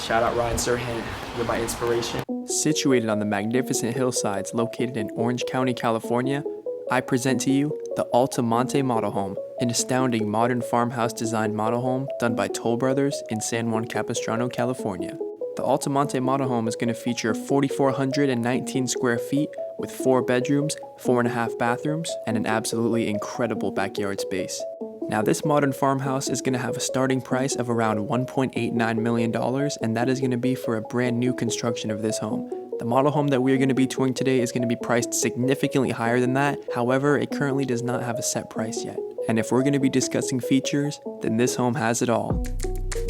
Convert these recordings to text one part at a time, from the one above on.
Shout out Ryan Serhant, you're my inspiration. Situated on the magnificent hillsides located in Orange County, California, I present to you the Altamont model home, an astounding modern farmhouse designed model home done by Toll Brothers in San Juan Capistrano, California. The Altamont model home is going to feature 4,419 square feet with 4 bedrooms, 4.5 bathrooms, and an absolutely incredible backyard space. Now this modern farmhouse is going to have a starting price of around $1.89 million, and that is going to be for a brand new construction of this home. The model home that we are going to be touring today is going to be priced significantly higher than that. However, it currently does not have a set price yet. And if we're going to be discussing features, then this home has it all.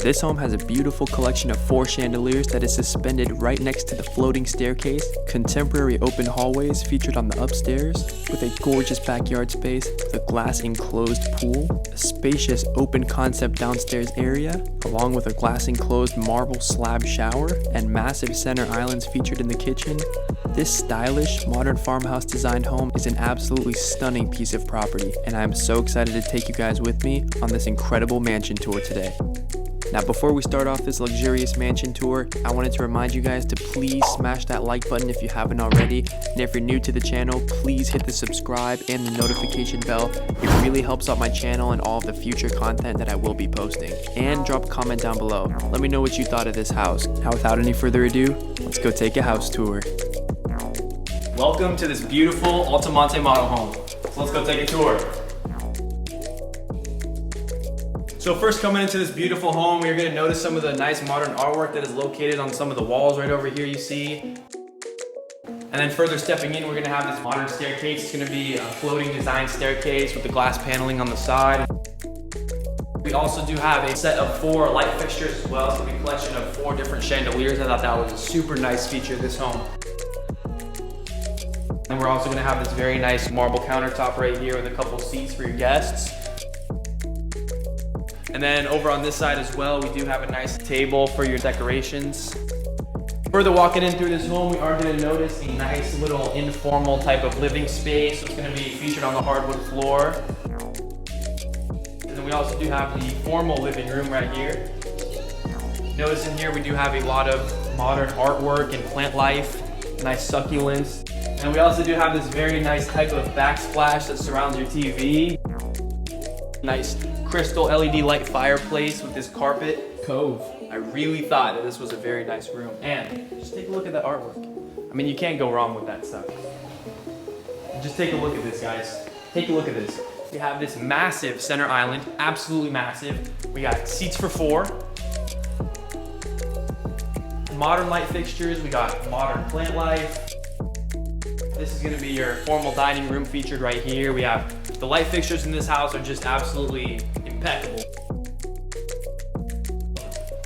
This home has a beautiful collection of 4 chandeliers that is suspended right next to the floating staircase, contemporary open hallways featured on the upstairs, with a gorgeous backyard space, a glass enclosed pool, a spacious open concept downstairs area, along with a glass enclosed marble slab shower, and massive center islands featured in the kitchen. This stylish, modern farmhouse designed home is an absolutely stunning piece of property, and I am so excited to take you guys with me on this incredible mansion tour today. Now before we start off this luxurious mansion tour, I wanted to remind you guys to please smash that like button if you haven't already, and if you're new to the channel, please hit the subscribe and the notification bell. It really helps out my channel and all of the future content that I will be posting. And drop a comment down below. Let me know what you thought of this house. Now without any further ado, let's go take a house tour. Welcome to this beautiful Altamont model home. So let's go take a tour. So first coming into this beautiful home, you're going to notice some of the nice modern artwork that is located on some of the walls right over here you see. And then further stepping in, we're going to have this modern staircase. It's going to be a floating design staircase with the glass paneling on the side. We also do have a set of 4 light fixtures as well. It's going to be a collection of 4 different chandeliers. I thought that was a super nice feature of this home. And we're also going to have this very nice marble countertop right here with a couple seats for your guests. And then over on this side as well, we do have a nice table for your decorations. Further walking in through this home, we are going to notice a nice little informal type of living space. So it's going to be featured on the hardwood floor. And then we also do have the formal living room right here. Notice in here we do have a lot of modern artwork and plant life, nice succulents. And we also do have this very nice type of backsplash that surrounds your TV. Nice crystal LED light fireplace with this carpet cove. I really thought that this was a very nice room. And just take a look at that artwork. I mean, you can't go wrong with that stuff. Just take a look at this, guys. Take a look at this. We have this massive center island, absolutely massive. We got seats for 4. Modern light fixtures. We got modern plant life. This is going to be your formal dining room featured right here. We have the light fixtures in this house are just absolutely impeccable.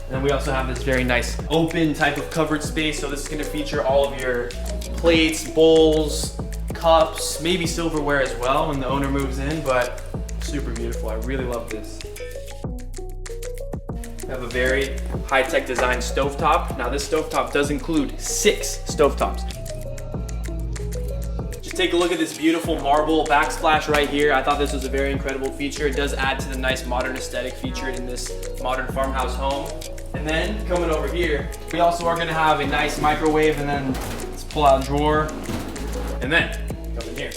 And then we also have this very nice open type of covered space. So this is going to feature all of your plates, bowls, cups, maybe silverware as well when the owner moves in, but super beautiful. I really love this. We have a very high-tech design stovetop. Now this stovetop does include 6 stovetops. Take a look at this beautiful marble backsplash right here. I thought this was a very incredible feature. It does add to the nice modern aesthetic featured in this modern farmhouse home. And then coming over here, we also are going to have a nice microwave, and then let's pull out a drawer. And then come in here.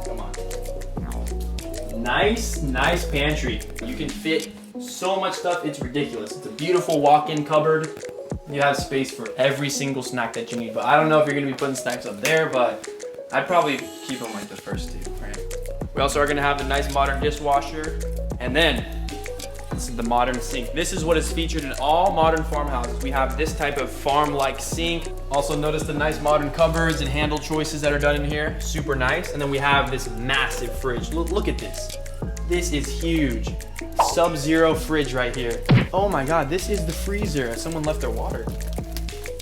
Come on. Nice pantry. You can fit so much stuff, it's ridiculous. It's a beautiful walk-in cupboard. You have space for every single snack that you need. But I don't know if you're going to be putting snacks up there, but I'd probably keep them like the first 2, right? We also are gonna have the nice modern dishwasher. And then, this is the modern sink. This is what is featured in all modern farmhouses. We have this type of farm-like sink. Also notice the nice modern cupboards and handle choices that are done in here. Super nice. And then we have this massive fridge. Look at this. This is huge. Sub-zero fridge right here. Oh my God, this is the freezer. Someone left their water.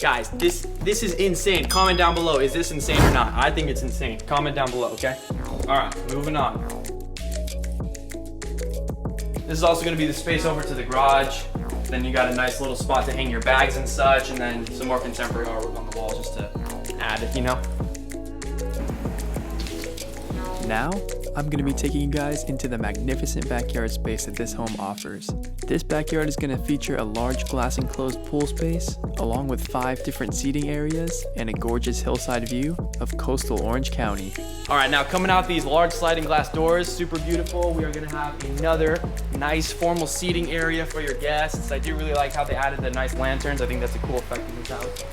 Guys, this is insane. Comment down below, is this insane or not? I think it's insane. Comment down below, okay? All right, moving on. This is also gonna be the space over to the garage. Then you got a nice little spot to hang your bags and such, and then some more contemporary artwork on the walls just to add it, you know? Now, I'm going to be taking you guys into the magnificent backyard space that this home offers. This backyard is going to feature a large glass enclosed pool space, along with 5 different seating areas and a gorgeous hillside view of coastal Orange County. All right, now coming out these large sliding glass doors, super beautiful. We are gonna have another nice formal seating area for your guests. I do really like how they added the nice lanterns. I think that's a cool effect in this house.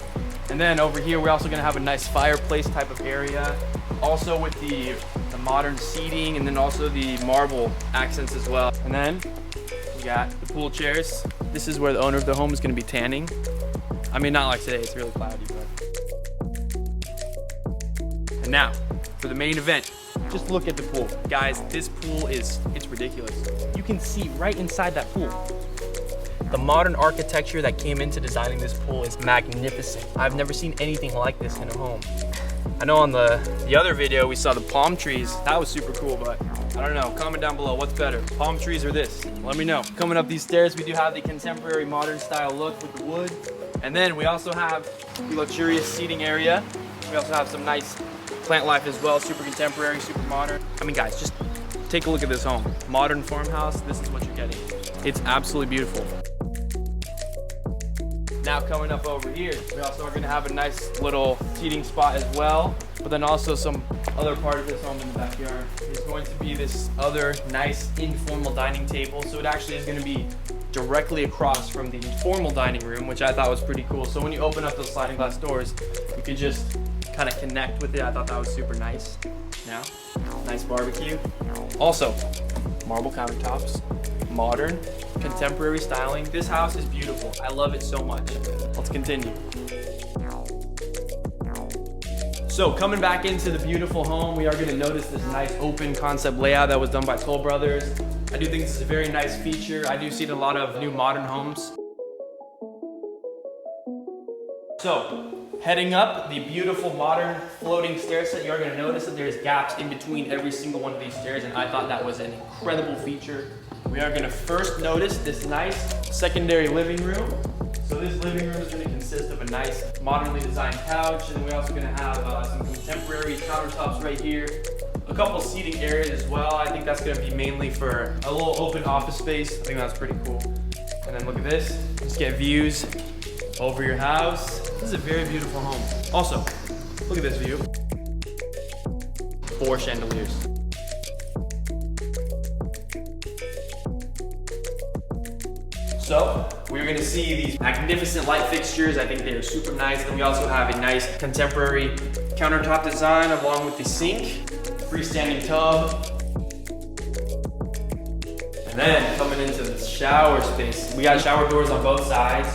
And then over here, we're also gonna have a nice fireplace type of area. Also with the modern seating, and then also the marble accents as well. And then we got the pool chairs. This is where the owner of the home is gonna be tanning. I mean, not like today, it's really cloudy, but. And now, for the main event, just look at the pool. Guys, this pool it's ridiculous. You can see right inside that pool. The modern architecture that came into designing this pool is magnificent. I've never seen anything like this in a home. I know on the other video we saw the palm trees. That was super cool, but I don't know. Comment down below, what's better, palm trees or this? Let me know. Coming up these stairs, we do have the contemporary modern style look with the wood. And then we also have the luxurious seating area. We also have some nice plant life as well, super contemporary, super modern. I mean, guys, just take a look at this home. Modern farmhouse, this is what you're getting. It's absolutely beautiful. Now coming up over here, we also are gonna have a nice little seating spot as well, but then also some other part of this home in the backyard is going to be this other nice informal dining table. So it actually is gonna be directly across from the formal dining room, which I thought was pretty cool. So when you open up those sliding glass doors, you could just kind of connect with it. I thought that was super nice. Now, nice barbecue. Also, marble countertops, modern, contemporary styling. This house is beautiful. I love it so much. Let's continue. So coming back into the beautiful home, we are gonna notice this nice open concept layout that was done by Toll Brothers. I do think this is a very nice feature. I do see it in a lot of new modern homes. So, heading up the beautiful modern floating stair set, you're gonna notice that there's gaps in between every single one of these stairs, and I thought that was an incredible feature. We are gonna first notice this nice secondary living room. So this living room is gonna consist of a nice modernly designed couch, and we're also gonna have some contemporary countertops right here. A couple seating areas as well. I think that's gonna be mainly for a little open office space. I think that's pretty cool. And then look at this, just get views over your house. This is a very beautiful home. Also, look at this view. 4 chandeliers. So, we're gonna see these magnificent light fixtures. I think they are super nice. And we also have a nice contemporary countertop design along with the sink, freestanding tub. And then coming into the shower space, we got shower doors on both sides.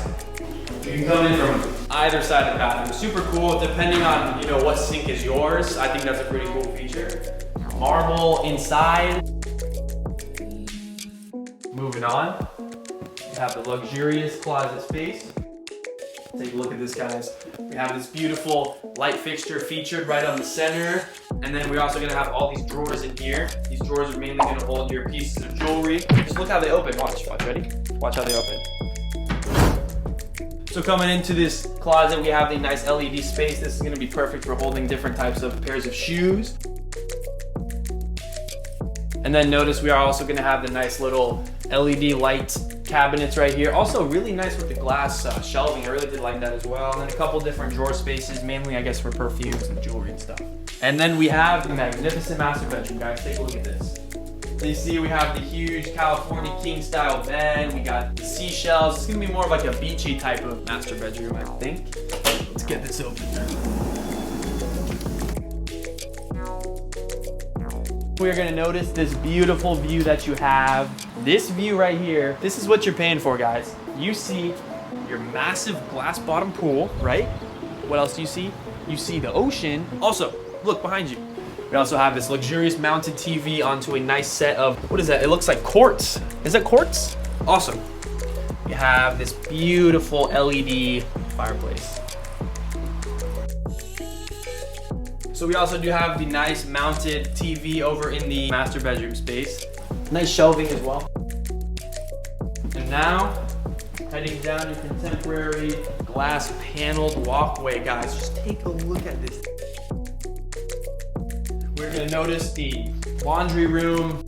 You can come in from either side of the bathroom. Super cool, depending on what sink is yours. I think that's a pretty cool feature. Marble inside. Moving on, we have the luxurious closet space. Take a look at this, guys. We have this beautiful light fixture featured right on the center. And then we're also gonna have all these drawers in here. These drawers are mainly gonna hold your pieces of jewelry. Just look how they open, watch, ready? Watch how they open. So coming into this closet, we have the nice LED space. This is gonna be perfect for holding different types of pairs of shoes. And then notice we are also gonna have the nice little LED light cabinets right here. Also really nice with the glass shelving. I really did like that as well. And then a couple different drawer spaces, mainly I guess for perfumes and jewelry and stuff. And then we have the magnificent master bedroom, guys. Take a look at this. So you see we have the huge California king style bed. We got the seashells. It's gonna be more of like a beachy type of master bedroom, I think. Let's get this open. We're gonna notice this beautiful view that you have. This view right here, this is what you're paying for, guys. You see your massive glass bottom pool, right? What else do you see? You see the ocean. Also, look behind you. We also have this luxurious mounted TV onto a nice set of, what is that? It looks like quartz. Is that quartz? Awesome. We have this beautiful LED fireplace. So we also do have the nice mounted TV over in the master bedroom space. Nice shelving as well. And now, heading down your contemporary glass paneled walkway, guys. Just take a look at this. We're gonna notice the laundry room.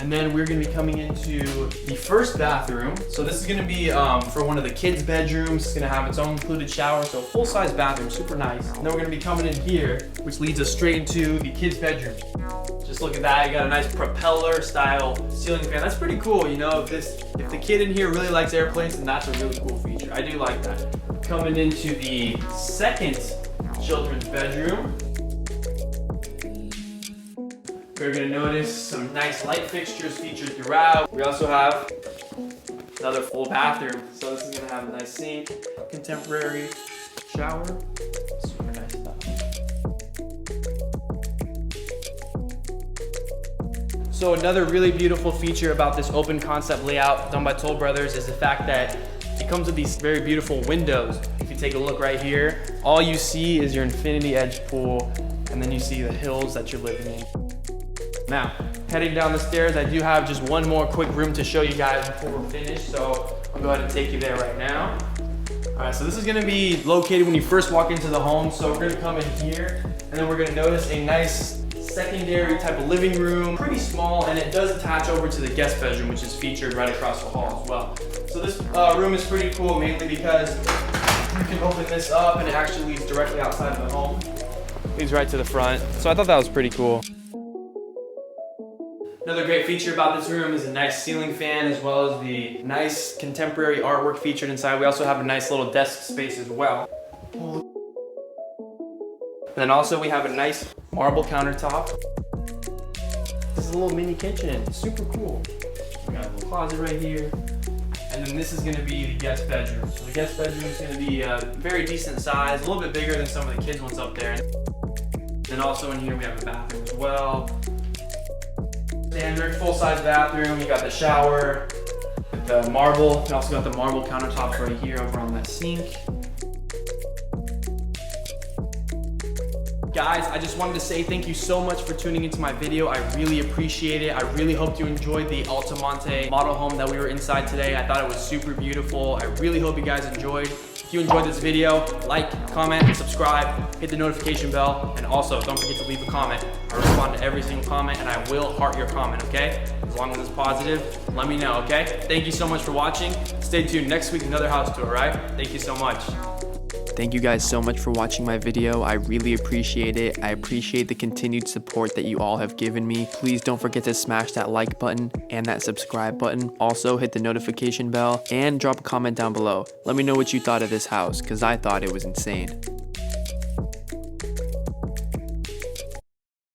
And then we're gonna be coming into the first bathroom. So this is gonna be for one of the kids' bedrooms. It's gonna have its own included shower, so full-size bathroom, super nice. And then we're gonna be coming in here, which leads us straight into the kids' bedroom. Just look at that, you got a nice propeller style ceiling fan. That's pretty cool, you know, if the kid in here really likes airplanes, then that's a really cool feature. I do like that. Coming into the second children's bedroom. We're gonna notice some nice light fixtures featured throughout. We also have another full bathroom. So this is gonna have a nice sink, contemporary shower. Super nice stuff. So another really beautiful feature about this open concept layout done by Toll Brothers is the fact that it comes with these very beautiful windows. If you take a look right here, all you see is your infinity edge pool, and then you see the hills that you're living in. Now, heading down the stairs, I do have just one more quick room to show you guys before we're finished, so I'll go ahead and take you there right now. All right, so this is gonna be located when you first walk into the home. So we're gonna come in here, and then we're gonna notice a nice secondary type of living room, pretty small, and it does attach over to the guest bedroom, which is featured right across the hall as well. So this room is pretty cool, mainly because you can open this up and it actually leads directly outside of the home. Leads right to the front. So I thought that was pretty cool. Another great feature about this room is a nice ceiling fan, as well as the nice contemporary artwork featured inside. We also have a nice little desk space as well. And then also we have a nice marble countertop. This is a little mini kitchen, super cool. We got a little closet right here. And then this is gonna be the guest bedroom. So the guest bedroom is gonna be a very decent size, a little bit bigger than some of the kids' ones up there. And also in here we have a bathroom as well. Standard full-size bathroom. You got the shower with the marble. You also got the marble countertops right here over on that sink. Guys, I just wanted to say thank you so much for tuning into my video. I really appreciate it. I really hope you enjoyed the Altamont model home that we were inside today. I thought it was super beautiful. I really hope you guys enjoyed. If you enjoyed this video, like, comment, subscribe, hit the notification bell, and also don't forget to leave a comment. I respond to every single comment, and I will heart your comment, okay? As long as it's positive, let me know, okay? Thank you so much for watching. Stay tuned next week, another house tour, right? Thank you so much. Thank you guys so much for watching my video. I really appreciate it. I appreciate the continued support that you all have given me. Please don't forget to smash that like button and that subscribe button. Also hit the notification bell and drop a comment down below. Let me know what you thought of this house, because I thought it was insane.